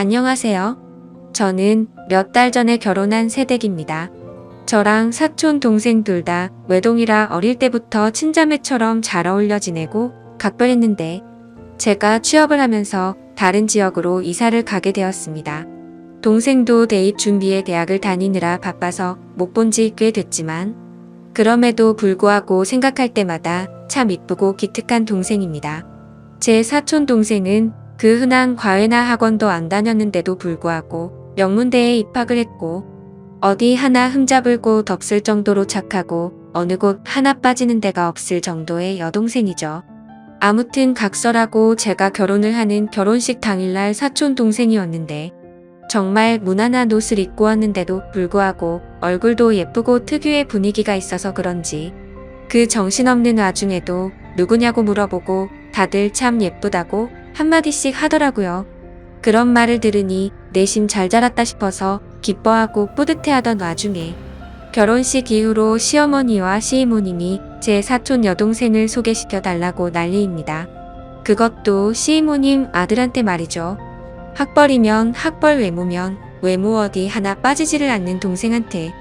안녕하세요. 저는 몇 달 전에 결혼한 새댁입니다. 저랑 사촌 동생 둘 다 외동이라 어릴 때부터 친자매처럼 잘 어울려 지내고 각별했는데 제가 취업을 하면서 다른 지역으로 이사를 가게 되었습니다. 동생도 대입 준비에 대학을 다니느라 바빠서 못 본 지 꽤 됐지만 그럼에도 불구하고 생각할 때마다 참 이쁘고 기특한 동생입니다. 제 사촌 동생은 그 흔한 과외나 학원도 안 다녔는데도 불구하고 명문대에 입학을 했고 어디 하나 흠잡을 곳 없을 정도로 착하고 어느 곳 하나 빠지는 데가 없을 정도의 여동생이죠. 아무튼 각설하고 제가 결혼을 하는 결혼식 당일날 사촌 동생이었는데 정말 무난한 옷을 입고 왔는데도 불구하고 얼굴도 예쁘고 특유의 분위기가 있어서 그런지 그 정신없는 와중에도 누구냐고 물어보고 다들 참 예쁘다고 한마디씩 하더라고요. 그런 말을 들으니 내심 잘 자랐다 싶어서 기뻐하고 뿌듯해하던 와중에 결혼식 이후로 시어머니와 시이모님이 제 사촌 여동생을 소개시켜 달라고 난리입니다. 그것도 시이모님 아들한테 말이죠. 학벌이면 학벌, 외모면 외모 어디 하나 빠지지를 않는 동생한테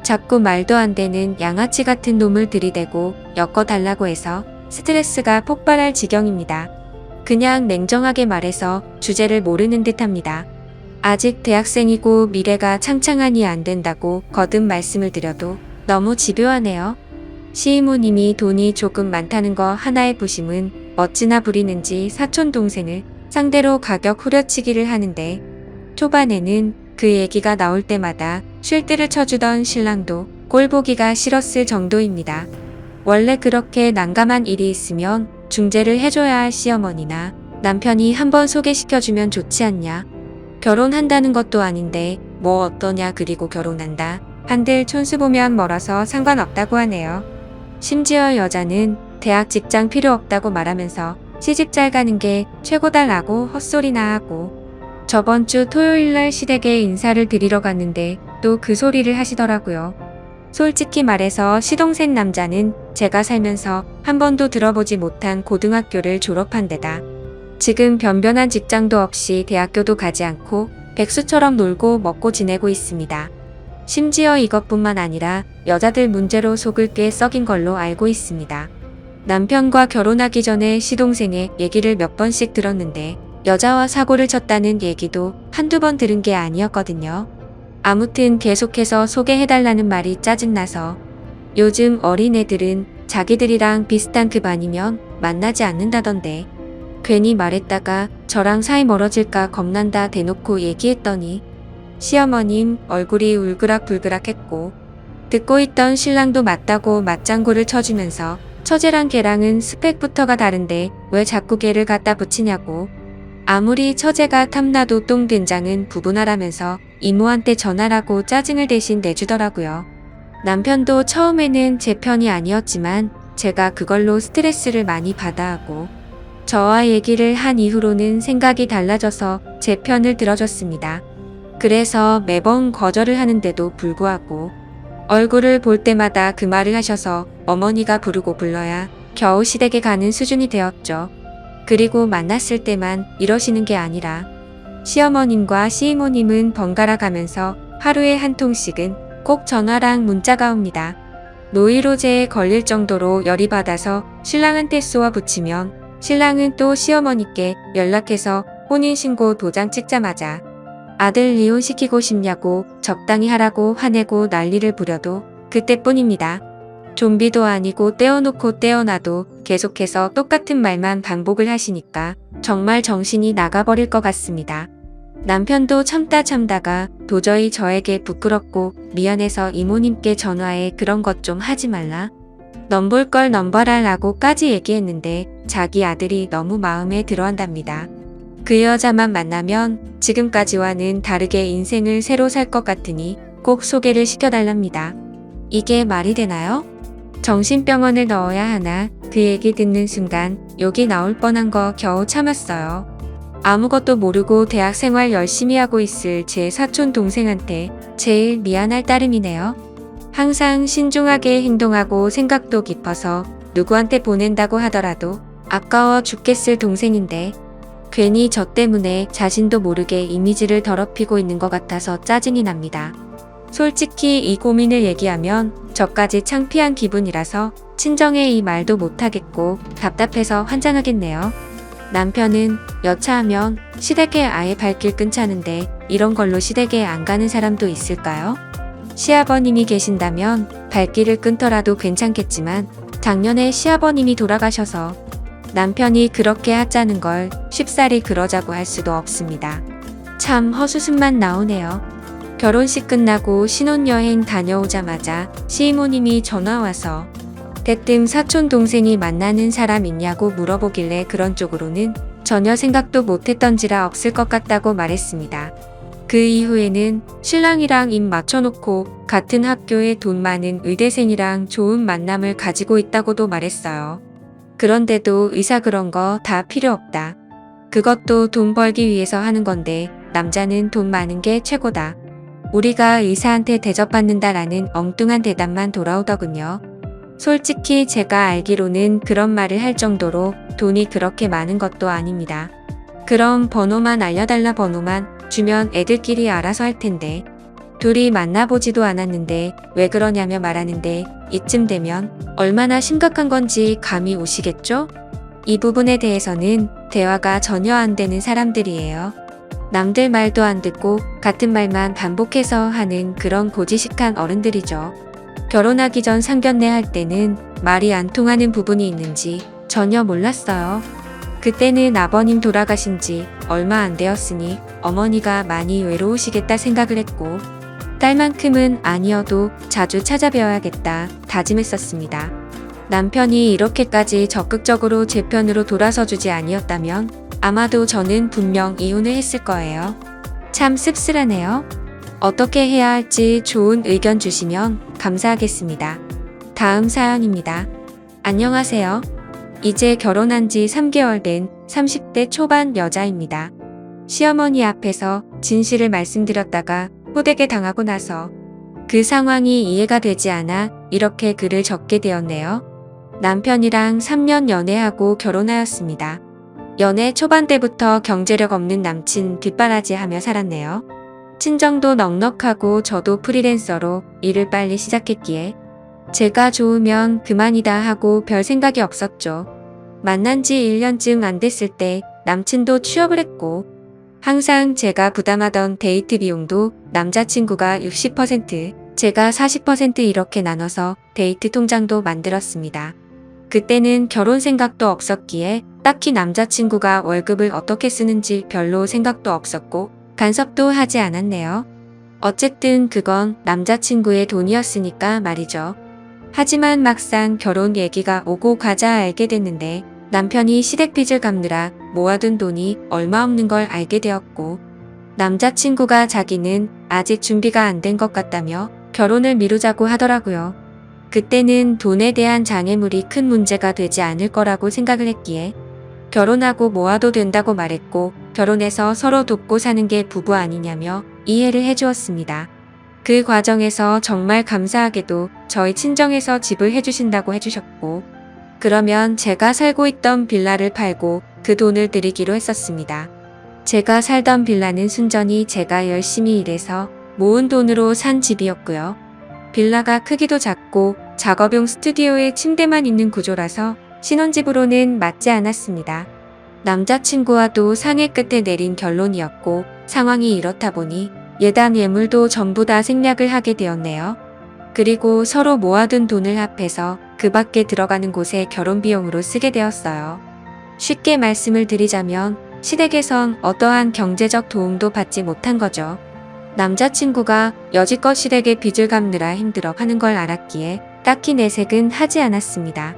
자꾸 말도 안 되는 양아치 같은 놈을 들이대고 엮어달라고 해서 스트레스가 폭발할 지경입니다. 그냥 냉정하게 말해서 주제를 모르는 듯합니다. 아직 대학생이고 미래가 창창하니 안 된다고 거듭 말씀을 드려도 너무 집요하네요. 시이모님이 돈이 조금 많다는 거 하나의 부심은 어찌나 부리는지 사촌 동생을 상대로 가격 후려치기를 하는데 초반에는 그 얘기가 나올 때마다 쉴드를 쳐주던 신랑도 꼴보기가 싫었을 정도입니다. 원래 그렇게 난감한 일이 있으면 중재를 해줘야 할 시어머니나 남편이 한번 소개시켜주면 좋지 않냐. 결혼한다는 것도 아닌데 뭐 어떠냐, 그리고 결혼한다 한들 촌수 보면 멀어서 상관없다고 하네요. 심지어 여자는 대학 직장 필요 없다고 말하면서 시집 잘 가는 게 최고다라고 헛소리나 하고 저번 주 토요일날 시댁에 인사를 드리러 갔는데 또 그 소리를 하시더라고요. 솔직히 말해서 시동생 남자는 제가 살면서 한 번도 들어보지 못한 고등학교를 졸업한 데다 지금 변변한 직장도 없이 대학교도 가지 않고 백수처럼 놀고 먹고 지내고 있습니다. 심지어 이것뿐만 아니라 여자들 문제로 속을 꽤 썩인 걸로 알고 있습니다. 남편과 결혼하기 전에 시동생의 얘기를 몇 번씩 들었는데 여자와 사고를 쳤다는 얘기도 한두 번 들은 게 아니었거든요. 아무튼 계속해서 소개해달라는 말이 짜증나서 요즘 어린애들은 자기들이랑 비슷한 급 아니면 만나지 않는다던데 괜히 말했다가 저랑 사이 멀어질까 겁난다 대놓고 얘기했더니 시어머님 얼굴이 울그락불그락했고 듣고 있던 신랑도 맞다고 맞장구를 쳐주면서 처제랑 걔랑은 스펙부터가 다른데 왜 자꾸 걔를 갖다 붙이냐고 아무리 처제가 탐나도 똥된장은 구분하라면서 이모한테 전화라고 짜증을 대신 내주더라고요. 남편도 처음에는 제 편이 아니었지만 제가 그걸로 스트레스를 많이 받아하고 저와 얘기를 한 이후로는 생각이 달라져서 제 편을 들어줬습니다. 그래서 매번 거절을 하는데도 불구하고 얼굴을 볼 때마다 그 말을 하셔서 어머니가 부르고 불러야 겨우 시댁에 가는 수준이 되었죠. 그리고 만났을 때만 이러시는 게 아니라 시어머님과 시이모님은 번갈아 가면서 하루에 한 통씩은 꼭 전화랑 문자가 옵니다. 노이로제에 걸릴 정도로 열이 받아서 신랑한테 쏘아 붙이면 신랑은 또 시어머니께 연락해서 혼인신고 도장 찍자마자 아들 이혼시키고 싶냐고 적당히 하라고 화내고 난리를 부려도 그때뿐입니다. 좀비도 아니고 떼어놓고 떼어놔도 계속해서 똑같은 말만 반복을 하시니까 정말 정신이 나가버릴 것 같습니다. 남편도 참다가 도저히 저에게 부끄럽고 미안해서 이모님께 전화해 그런 것 좀 하지 말라. 넘볼 걸 넘봐라 라고까지 얘기했는데 자기 아들이 너무 마음에 들어한답니다. 그 여자만 만나면 지금까지와는 다르게 인생을 새로 살 것 같으니 꼭 소개를 시켜달랍니다. 이게 말이 되나요? 정신병원을 넣어야 하나. 그 얘기 듣는 순간 욕이 나올 뻔한 거 겨우 참았어요. 아무것도 모르고 대학 생활 열심히 하고 있을 제 사촌 동생한테 제일 미안할 따름이네요. 항상 신중하게 행동하고 생각도 깊어서 누구한테 보낸다고 하더라도 아까워 죽겠을 동생인데 괜히 저 때문에 자신도 모르게 이미지를 더럽히고 있는 것 같아서 짜증이 납니다. 솔직히 이 고민을 얘기하면 저까지 창피한 기분이라서 친정에 이 말도 못하겠고 답답해서 환장하겠네요. 남편은 여차하면 시댁에 아예 발길 끊자는데 이런 걸로 시댁에 안 가는 사람도 있을까요? 시아버님이 계신다면 발길을 끊더라도 괜찮겠지만 작년에 시아버님이 돌아가셔서 남편이 그렇게 하자는 걸 쉽사리 그러자고 할 수도 없습니다. 참 헛웃음만 나오네요. 결혼식 끝나고 신혼여행 다녀오자마자 시이모님이 전화와서 대뜸 사촌 동생이 만나는 사람 있냐고 물어보길래 그런 쪽으로는 전혀 생각도 못했던지라 없을 것 같다고 말했습니다. 그 이후에는 신랑이랑 입 맞춰놓고 같은 학교에 돈 많은 의대생이랑 좋은 만남을 가지고 있다고도 말했어요. 그런데도 의사 그런 거 다 필요 없다. 그것도 돈 벌기 위해서 하는 건데 남자는 돈 많은 게 최고다. 우리가 의사한테 대접받는다라는 엉뚱한 대답만 돌아오더군요. 솔직히 제가 알기로는 그런 말을 할 정도로 돈이 그렇게 많은 것도 아닙니다. 그럼 번호만 알려달라 번호만 주면 애들끼리 알아서 할 텐데. 둘이 만나보지도 않았는데 왜 그러냐며 말하는데 이쯤 되면 얼마나 심각한 건지 감이 오시겠죠? 이 부분에 대해서는 대화가 전혀 안 되는 사람들이에요. 남들 말도 안 듣고 같은 말만 반복해서 하는 그런 고지식한 어른들이죠. 결혼하기 전 상견례 할 때는 말이 안 통하는 부분이 있는지 전혀 몰랐어요. 그때는 아버님 돌아가신 지 얼마 안 되었으니 어머니가 많이 외로우시겠다 생각을 했고 딸만큼은 아니어도 자주 찾아뵈어야겠다 다짐했었습니다. 남편이 이렇게까지 적극적으로 제 편으로 돌아서 주지 아니었다면 아마도 저는 분명 이혼을 했을 거예요. 참 씁쓸하네요. 어떻게 해야 할지 좋은 의견 주시면 감사하겠습니다. 다음 사연입니다. 안녕하세요. 이제 결혼한 지 3개월 된 30대 초반 여자입니다. 시어머니 앞에서 진실을 말씀드렸다가 호되게 당하고 나서 그 상황이 이해가 되지 않아 이렇게 글을 적게 되었네요. 남편이랑 3년 연애하고 결혼하였습니다. 연애 초반 때부터 경제력 없는 남친 뒷바라지하며 살았네요. 친정도 넉넉하고 저도 프리랜서로 일을 빨리 시작했기에 제가 좋으면 그만이다 하고 별 생각이 없었죠. 만난 지 1년쯤 안 됐을 때 남친도 취업을 했고 항상 제가 부담하던 데이트 비용도 남자친구가 60%, 제가 40% 이렇게 나눠서 데이트 통장도 만들었습니다. 그때는 결혼 생각도 없었기에 딱히 남자친구가 월급을 어떻게 쓰는지 별로 생각도 없었고 간섭도 하지 않았네요. 어쨌든 그건 남자친구의 돈이었으니까 말이죠. 하지만 막상 결혼 얘기가 오고 가자 알게 됐는데 남편이 시댁빚을 갚느라 모아둔 돈이 얼마 없는 걸 알게 되었고 남자친구가 자기는 아직 준비가 안 된 것 같다며 결혼을 미루자고 하더라고요. 그때는 돈에 대한 장애물이 큰 문제가 되지 않을 거라고 생각을 했기에 결혼하고 모아도 된다고 말했고 결혼해서 서로 돕고 사는 게 부부 아니냐며 이해를 해주었습니다. 그 과정에서 정말 감사하게도 저희 친정에서 집을 해주신다고 해주셨고 그러면 제가 살고 있던 빌라를 팔고 그 돈을 드리기로 했었습니다. 제가 살던 빌라는 순전히 제가 열심히 일해서 모은 돈으로 산 집이었고요. 빌라가 크기도 작고 작업용 스튜디오에 침대만 있는 구조라서 신혼집으로는 맞지 않았습니다. 남자친구와도 상의 끝에 내린 결론이었고 상황이 이렇다 보니 예단 예물도 전부 다 생략을 하게 되었네요. 그리고 서로 모아둔 돈을 합해서 그 밖에 들어가는 곳에 결혼 비용으로 쓰게 되었어요. 쉽게 말씀을 드리자면 시댁에선 어떠한 경제적 도움도 받지 못한 거죠. 남자친구가 여지껏 시댁에 빚을 갚느라 힘들어 하는 걸 알았기에 딱히 내색은 하지 않았습니다.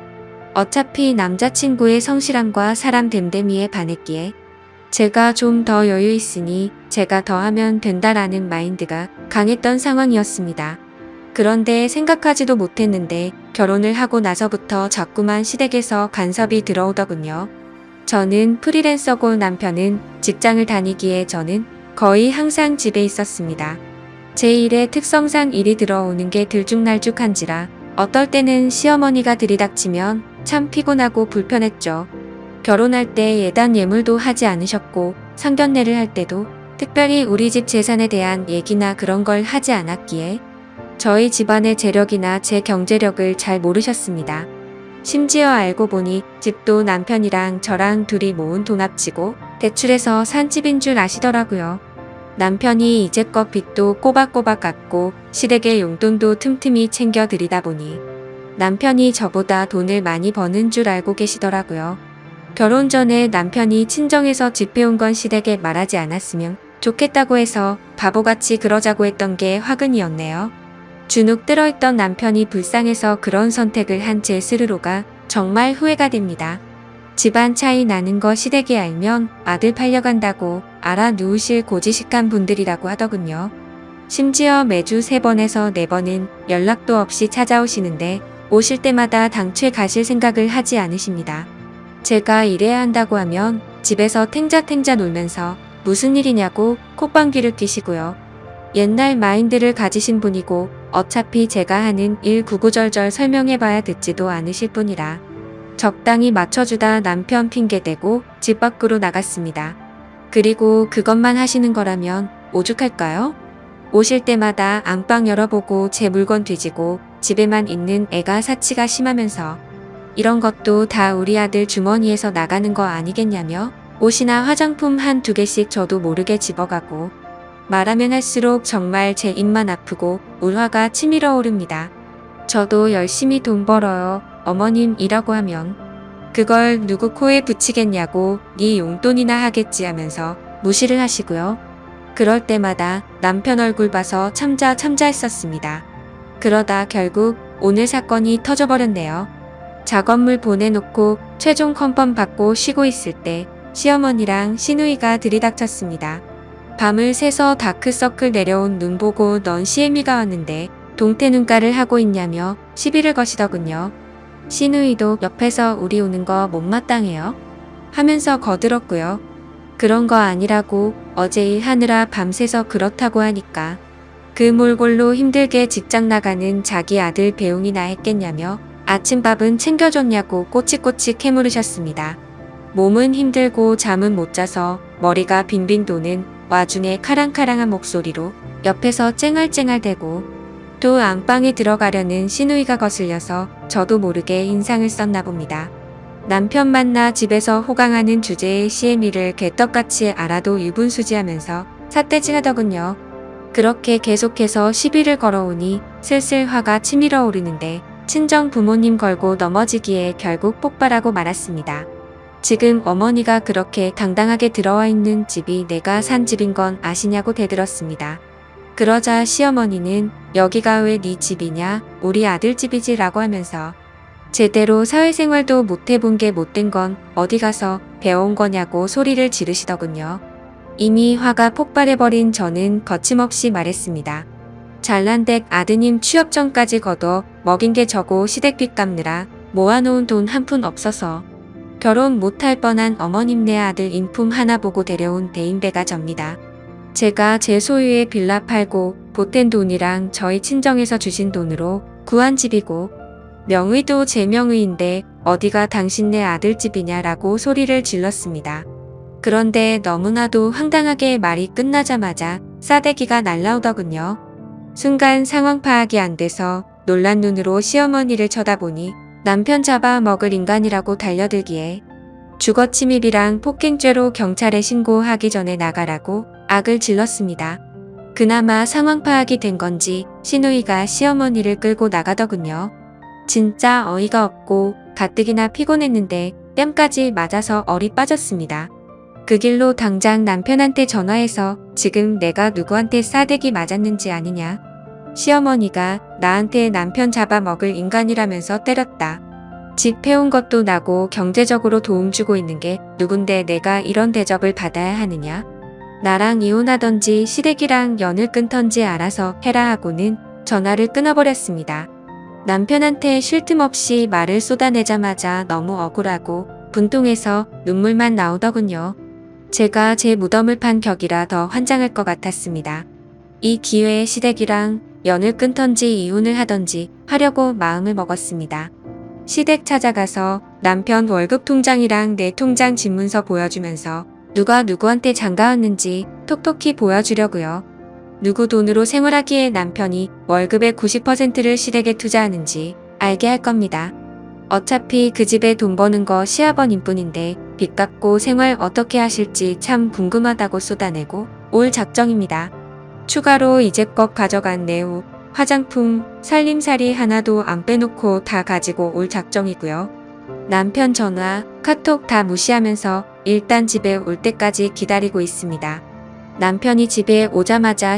어차피 남자친구의 성실함과 사람 됨됨이에 반했기에 제가 좀 더 여유 있으니 제가 더 하면 된다라는 마인드가 강했던 상황이었습니다. 그런데 생각하지도 못했는데 결혼을 하고 나서부터 자꾸만 시댁에서 간섭이 들어오더군요. 저는 프리랜서고 남편은 직장을 다니기에 저는 거의 항상 집에 있었습니다. 제 일의 특성상 일이 들어오는 게 들쭉날쭉한지라 어떨 때는 시어머니가 들이닥치면 참 피곤하고 불편했죠. 결혼할 때 예단 예물도 하지 않으셨고 상견례를 할 때도 특별히 우리 집 재산에 대한 얘기나 그런 걸 하지 않았기에 저희 집안의 재력이나 제 경제력을 잘 모르셨습니다. 심지어 알고 보니 집도 남편이랑 저랑 둘이 모은 돈 합치고 대출해서 산 집인 줄 아시더라고요. 남편이 이제껏 빚도 꼬박꼬박 갚고 시댁의 용돈도 틈틈이 챙겨 드리다 보니 남편이 저보다 돈을 많이 버는 줄 알고 계시더라고요. 결혼 전에 남편이 친정에서 집해온 건 시댁에 말하지 않았으면 좋겠다고 해서 바보같이 그러자고 했던 게 화근이었네요. 주눅 들어있던 남편이 불쌍해서 그런 선택을 한 제 스스로가 정말 후회가 됩니다. 집안 차이 나는 거 시댁이 알면 아들 팔려간다고 알아 누우실 고지식한 분들이라고 하더군요. 심지어 매주 3번에서 4번은 연락도 없이 찾아오시는데 오실 때마다 당최 가실 생각을 하지 않으십니다. 제가 일해야 한다고 하면 집에서 탱자탱자 놀면서 무슨 일이냐고 콧방귀를 뀌시고요. 옛날 마인드를 가지신 분이고 어차피 제가 하는 일 구구절절 설명해봐야 듣지도 않으실 뿐이라 적당히 맞춰주다 남편 핑계대고 집 밖으로 나갔습니다. 그리고 그것만 하시는 거라면 오죽할까요? 오실 때마다 안방 열어보고 제 물건 뒤지고 집에만 있는 애가 사치가 심하면서 이런 것도 다 우리 아들 주머니에서 나가는 거 아니겠냐며 옷이나 화장품 한두 개씩 저도 모르게 집어가고 말하면 할수록 정말 제 입만 아프고 울화가 치밀어 오릅니다. 저도 열심히 돈 벌어요. 어머님이라고 하면 그걸 누구 코에 붙이겠냐고 네 용돈이나 하겠지 하면서 무시를 하시고요. 그럴 때마다 남편 얼굴 봐서 참자 했었습니다. 그러다 결국 오늘 사건이 터져버렸네요. 작업물 보내놓고 최종 컨펌 받고 쉬고 있을 때 시어머니랑 시누이가 들이닥쳤습니다. 밤을 새서 다크서클 내려온 눈 보고 넌 시애미가 왔는데 동태 눈가를 하고 있냐며 시비를 거시더군요. 시누이도 옆에서 우리 우는 거 못마땅해요? 하면서 거들었고요. 그런 거 아니라고 어제 일하느라 밤새서 그렇다고 하니까 그 몰골로 힘들게 직장 나가는 자기 아들 배웅이나 했겠냐며 아침밥은 챙겨줬냐고 꼬치꼬치 캐물으셨습니다. 몸은 힘들고 잠은 못 자서 머리가 빙빙 도는 와중에 카랑카랑한 목소리로 옆에서 쨍알쨍알대고 또 안방에 들어가려는 시누이가 거슬려서 저도 모르게 인상을 썼나 봅니다. 남편 만나 집에서 호강하는 주제의 시애미를 개떡같이 알아도 유분수지하면서 삿대질하더군요. 그렇게 계속해서 시비를 걸어오니 슬슬 화가 치밀어 오르는데 친정 부모님 걸고 넘어지기에 결국 폭발하고 말았습니다. 지금 어머니가 그렇게 당당하게 들어와 있는 집이 내가 산 집인 건 아시냐고 대들었습니다. 그러자 시어머니는 여기가 왜 네 집이냐 우리 아들 집이지 라고 하면서 제대로 사회생활도 못 해본 게 못된 건 어디 가서 배워온 거냐고 소리를 지르시더군요. 이미 화가 폭발해버린 저는 거침없이 말했습니다. 잘난댁 아드님 취업 전까지 걷어 먹인 게 저고 시댁빚 갚느라 모아놓은 돈 한 푼 없어서 결혼 못할 뻔한 어머님네 아들 인품 하나 보고 데려온 대인배가 접니다. 제가 제 소유의 빌라 팔고 보탠 돈이랑 저희 친정에서 주신 돈으로 구한 집이고 명의도 제 명의인데 어디가 당신네 아들 집이냐라고 소리를 질렀습니다. 그런데 너무나도 황당하게 말이 끝나자마자 싸대기가 날라오더군요. 순간 상황 파악이 안 돼서 놀란 눈으로 시어머니를 쳐다보니 남편 잡아먹을 인간이라고 달려들기에 주거침입이랑 폭행죄로 경찰에 신고하기 전에 나가라고 악을 질렀습니다. 그나마 상황 파악이 된 건지 시누이가 시어머니를 끌고 나가더군요. 진짜 어이가 없고 가뜩이나 피곤했는데 뺨까지 맞아서 얼이 빠졌습니다. 그 길로 당장 남편한테 전화해서 지금 내가 누구한테 싸대기 맞았는지 아니냐. 시어머니가 나한테 남편 잡아먹을 인간이라면서 때렸다. 집 해온 것도 나고 경제적으로 도움 주고 있는 게 누군데 내가 이런 대접을 받아야 하느냐. 나랑 이혼하던지 시댁이랑 연을 끊던지 알아서 해라 하고는 전화를 끊어버렸습니다. 남편한테 쉴 틈 없이 말을 쏟아내자마자 너무 억울하고 분통해서 눈물만 나오더군요. 제가 제 무덤을 판 격이라 더 환장할 것 같았습니다. 이 기회에 시댁이랑 연을 끊던지 이혼을 하던지 하려고 마음을 먹었습니다. 시댁 찾아가서 남편 월급 통장이랑 내 통장 집문서 보여주면서 누가 누구한테 장가왔는지 톡톡히 보여주려고요. 누구 돈으로 생활하기에 남편이 월급의 90%를 시댁에 투자하는지 알게 할 겁니다. 어차피 그 집에 돈 버는 거 시아버님 뿐인데 빚 갚고 생활 어떻게 하실지 참 궁금하다고 쏟아내고 올 작정입니다. 추가로 이제껏 가져간 내 옷, 화장품, 살림살이 하나도 안 빼놓고 다 가지고 올 작정이고요. 남편 전화, 카톡 다 무시하면서 일단 집에 올 때까지 기다리고 있습니다. 남편이 집에 오자마자